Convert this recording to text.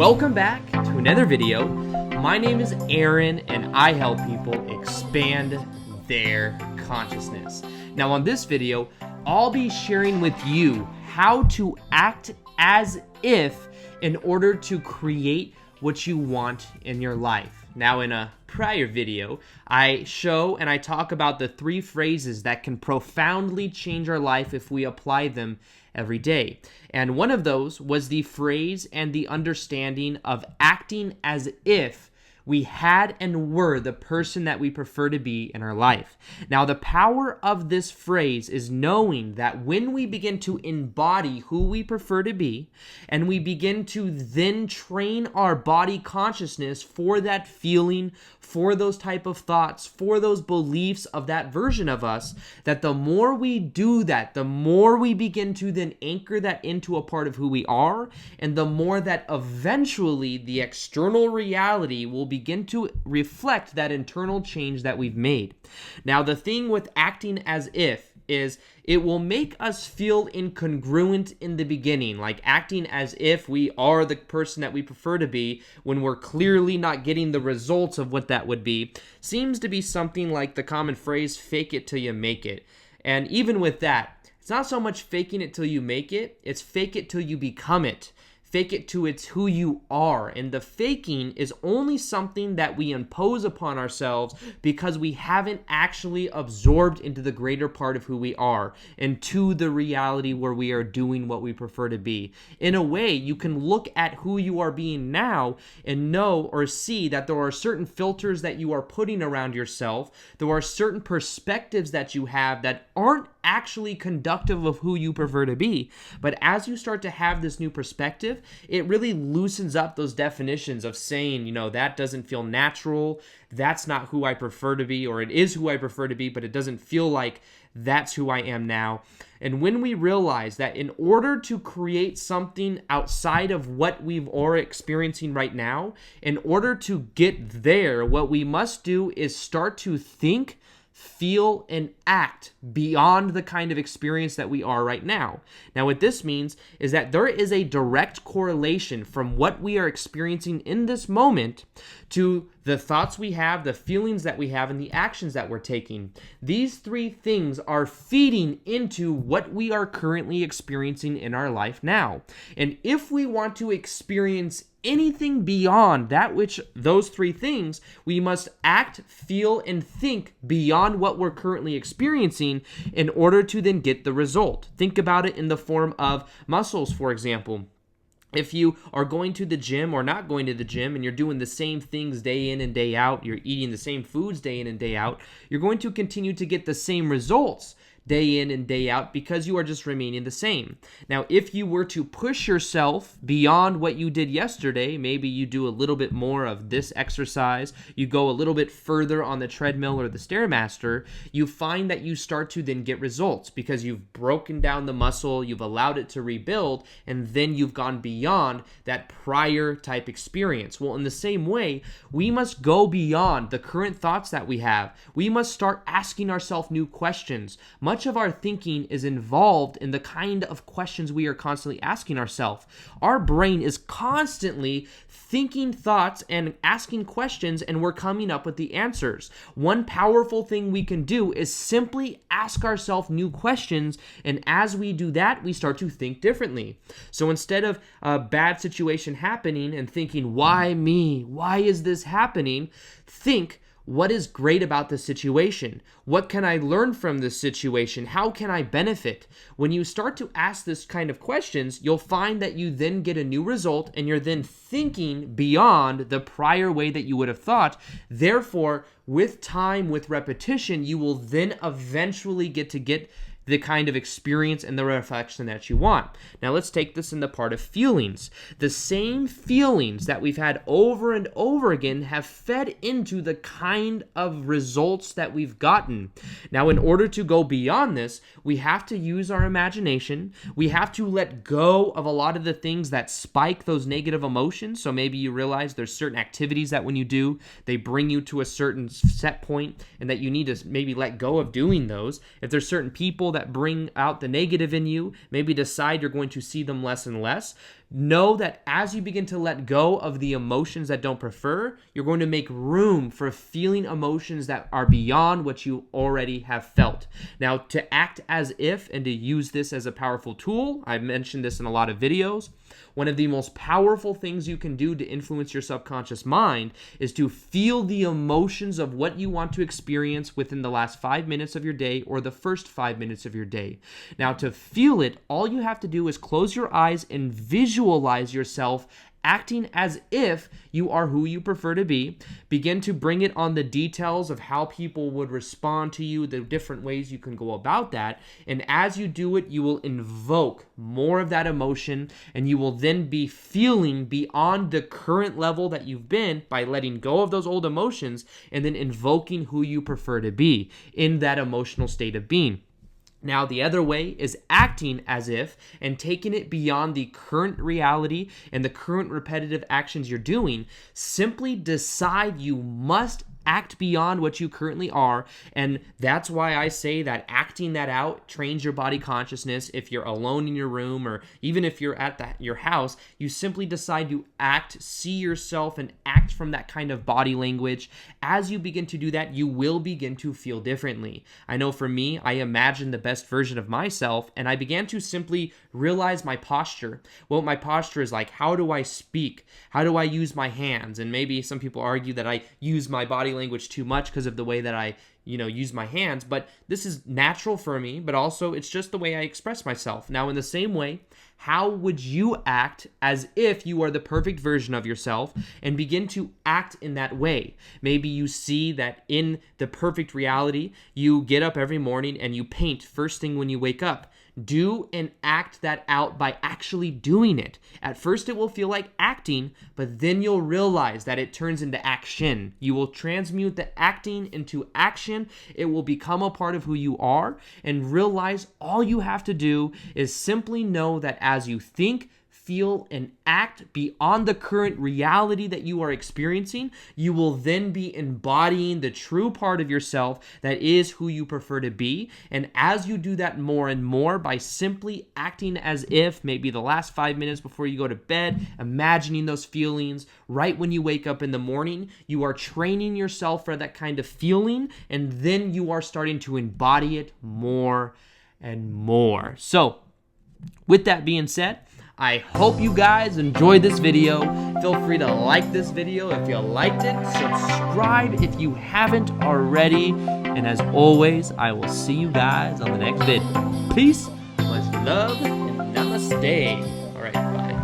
Welcome back to another video. My name is Aaron and I help people expand their consciousness. Now on this video, I'll be sharing with you how to act as if in order to create what you want in your life. Now in a prior video, I show and I talk about the 3 phrases that can profoundly change our life if we apply them every day. And one of those was the phrase and the understanding of acting as if we had and were the person that we prefer to be in our life. Now, the power of this phrase is knowing that when we begin to embody who we prefer to be, and we begin to then train our body consciousness for that feeling, for those type of thoughts, for those beliefs of that version of us, that the more we do that, the more we begin to then anchor that into a part of who we are, and the more that eventually the external reality will begin to reflect that internal change that we've made. Now, the thing with acting as if is it will make us feel incongruent in the beginning, like acting as if we are the person that we prefer to be when we're clearly not getting the results of what that would be. Seems to be something like the common phrase, fake it till you make it. And even with that, it's not so much faking it till you make it, it's fake it till you become it. Fake it to it's who you are. And the faking is only something that we impose upon ourselves because we haven't actually absorbed into the greater part of who we are and to the reality where we are doing what we prefer to be. In a way, you can look at who you are being now and know or see that there are certain filters that you are putting around yourself. There are certain perspectives that you have that aren't actually conductive of who you prefer to be. But as you start to have this new perspective, it really loosens up those definitions of saying, that doesn't feel natural, that's not who I prefer to be, or it is who I prefer to be, but it doesn't feel like that's who I am now. And when we realize that in order to create something outside of what we are experiencing right now, in order to get there, what we must do is start to think, feel, and act beyond the kind of experience that we are right now. Now, what this means is that there is a direct correlation from what we are experiencing in this moment to the thoughts we have, the feelings that we have, and the actions that we're taking. These 3 things are feeding into what we are currently experiencing in our life now. And if we want to experience anything beyond that which those 3 things, we must act, feel, and think beyond what we're currently experiencing in order to then get the result. Think about it in the form of muscles, for example. If you are going to the gym or not going to the gym and you're doing the same things day in and day out, you're eating the same foods day in and day out, you're going to continue to get the same results day in and day out because you are just remaining the same. Now, if you were to push yourself beyond what you did yesterday, maybe you do a little bit more of this exercise, you go a little bit further on the treadmill or the Stairmaster, you find that you start to then get results because you've broken down the muscle, you've allowed it to rebuild, and then you've gone beyond that prior type experience. Well, in the same way, we must go beyond the current thoughts that we have. We must start asking ourselves new questions. Much of our thinking is involved in the kind of questions we are constantly asking ourselves. Our brain is constantly thinking thoughts and asking questions, and we're coming up with the answers. One powerful thing we can do is simply ask ourselves new questions, and as we do that, we start to think differently. So instead of a bad situation happening and thinking, why me? Why is this happening? Think, what is great about this situation? What can I learn from this situation? How can I benefit? When you start to ask this kind of questions, you'll find that you then get a new result and you're then thinking beyond the prior way that you would have thought. Therefore, with time, with repetition, you will then eventually get the kind of experience and the reflection that you want. Now let's take this in the part of feelings. The same feelings that we've had over and over again have fed into the kind of results that we've gotten. Now, in order to go beyond this, we have to use our imagination. We have to let go of a lot of the things that spike those negative emotions. So maybe you realize there's certain activities that when you do, they bring you to a certain set point and that you need to maybe let go of doing those. If there's certain people that bring out the negative in you, maybe decide you're going to see them less and less. Know that as you begin to let go of the emotions that don't prefer, you're going to make room for feeling emotions that are beyond what you already have felt. Now, to act as if and to use this as a powerful tool, I've mentioned this in a lot of videos. One of the most powerful things you can do to influence your subconscious mind is to feel the emotions of what you want to experience within the last 5 minutes of your day or the first 5 minutes of your day. Now, to feel it, all you have to do is close your eyes and visualize yourself acting as if you are who you prefer to be. Begin to bring it on the details of how people would respond to you, the different ways you can go about that. And as you do it, you will invoke more of that emotion, and you will then be feeling beyond the current level that you've been by letting go of those old emotions and then invoking who you prefer to be in that emotional state of being. Now, the other way is acting as if and taking it beyond the current reality and the current repetitive actions you're doing. Simply decide you must act beyond what you currently are. And that's why I say that acting that out trains your body consciousness. If you're alone in your room, or even if you're at your house, you simply decide to act, see yourself, and act from that kind of body language. As you begin to do that, you will begin to feel differently. I know for me, I imagined the best version of myself, and I began to simply realize my posture. Well, my posture is like, how do I speak? How do I use my hands? And maybe some people argue that I use my body language too much because of the way that I use my hands, but this is natural for me, but also it's just the way I express myself. Now, in the same way, how would you act as if you are the perfect version of yourself and begin to act in that way? Maybe you see that in the perfect reality, you get up every morning and you paint first thing when you wake up. Do and act that out by actually doing it. At first, it will feel like acting, but then you'll realize that it turns into action. You will transmute the acting into action. It will become a part of who you are, and realize all you have to do is simply know that as you think, feel, and act beyond the current reality that you are experiencing, you will then be embodying the true part of yourself that is who you prefer to be. And as you do that more and more by simply acting as if, maybe the last 5 minutes before you go to bed, imagining those feelings right when you wake up in the morning, you are training yourself for that kind of feeling, and then you are starting to embody it more and more. So, with that being said, I hope you guys enjoyed this video. Feel free to like this video if you liked it. Subscribe if you haven't already. And as always, I will see you guys on the next video. Peace, much love, and namaste. All right, bye.